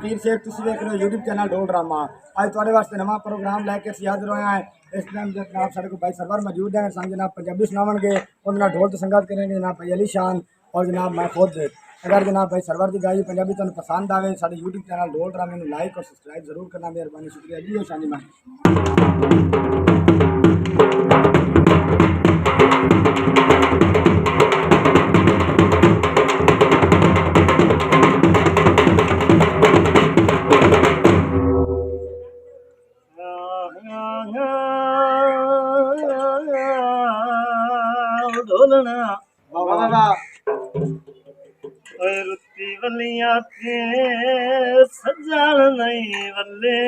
फकीर शेख, तुसीं देख रहे हो यूट्यूब चैनल ढोल ड्रामा। अज तुहाडे वास्ते नवा प्रोग्राम लैके असीं हाज़र होए हैं। इस टाइम जनाब साढ़े को भाई सरवर मौजूद हैं, सन जनाब पंजाबी सुनावणगे, और जनाब ढोल तो संगत करेंगे जनाब भाई अली शान और जनाब मैं खुद। अगर जनाब भाई सरवर की गाई पंजाबी तुहानूं पसंद आवे, साडे यूट्यूब चैनल ढोल ड्रामे नूं लाइक और सब्सक्राइब जरूर करना, मेहरबानी शुक्रिया जी। और शानी ढोलना रुत्ती वलियां ते सजण नहीं वल्ले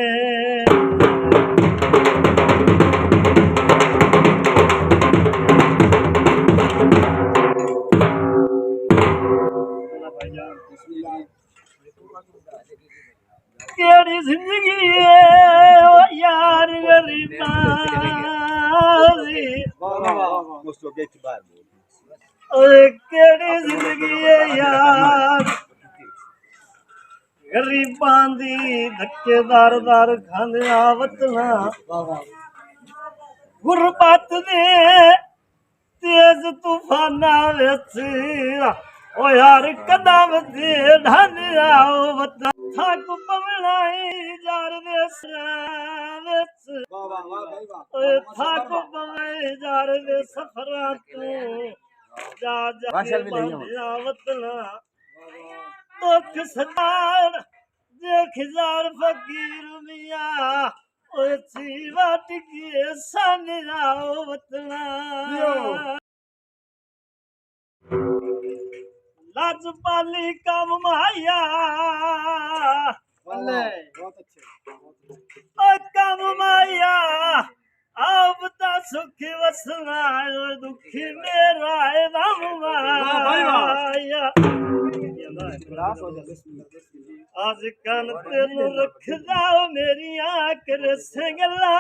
केड़ी जिंदगी है ओ यार गरीबा केड़ी जिंदगी है यार गरीबां दी धक्के दार खाने आवतना गुरबत दे तेज तूफाना विच ओ यार कदम दे ढन आवत थक पवनाई जार दे विच थक पवे जार दे सफरां तू जा जा वतना दुख सतान देख जार फकीर मियां ओसी वाट के सन वतना लाज पाली कम माया कम माया आपदा सुखी वसना दुखी मेरा है राम माया आज कल तेन रख जाओ मेरी करे सिंगला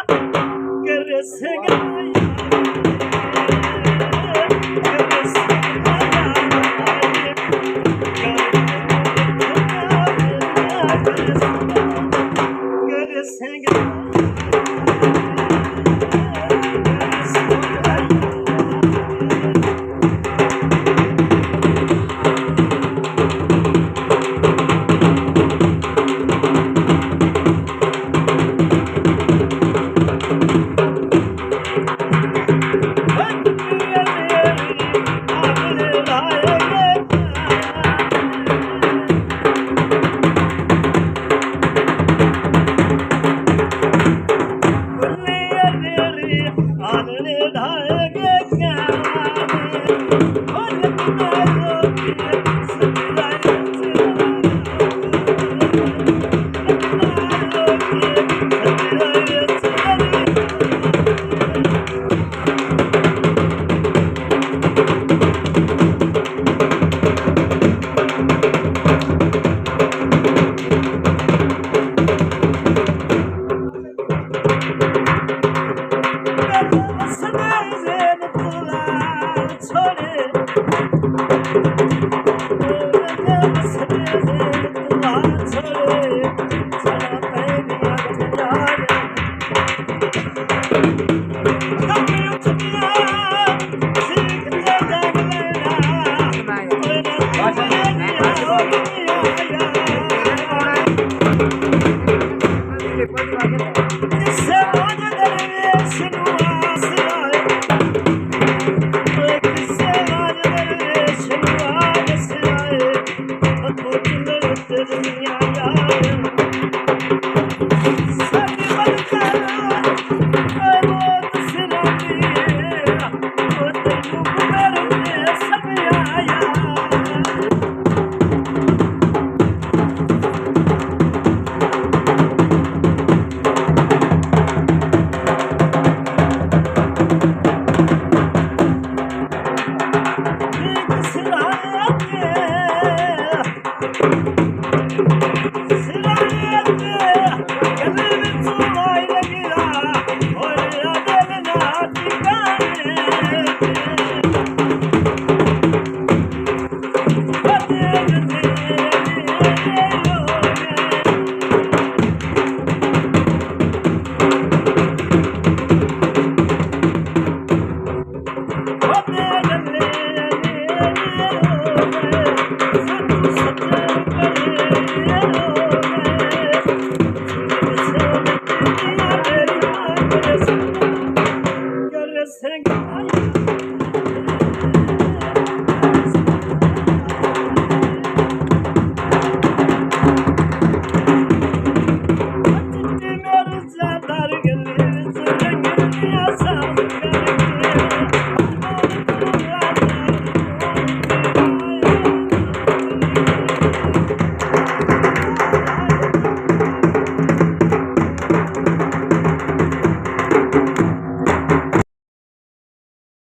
Yeah.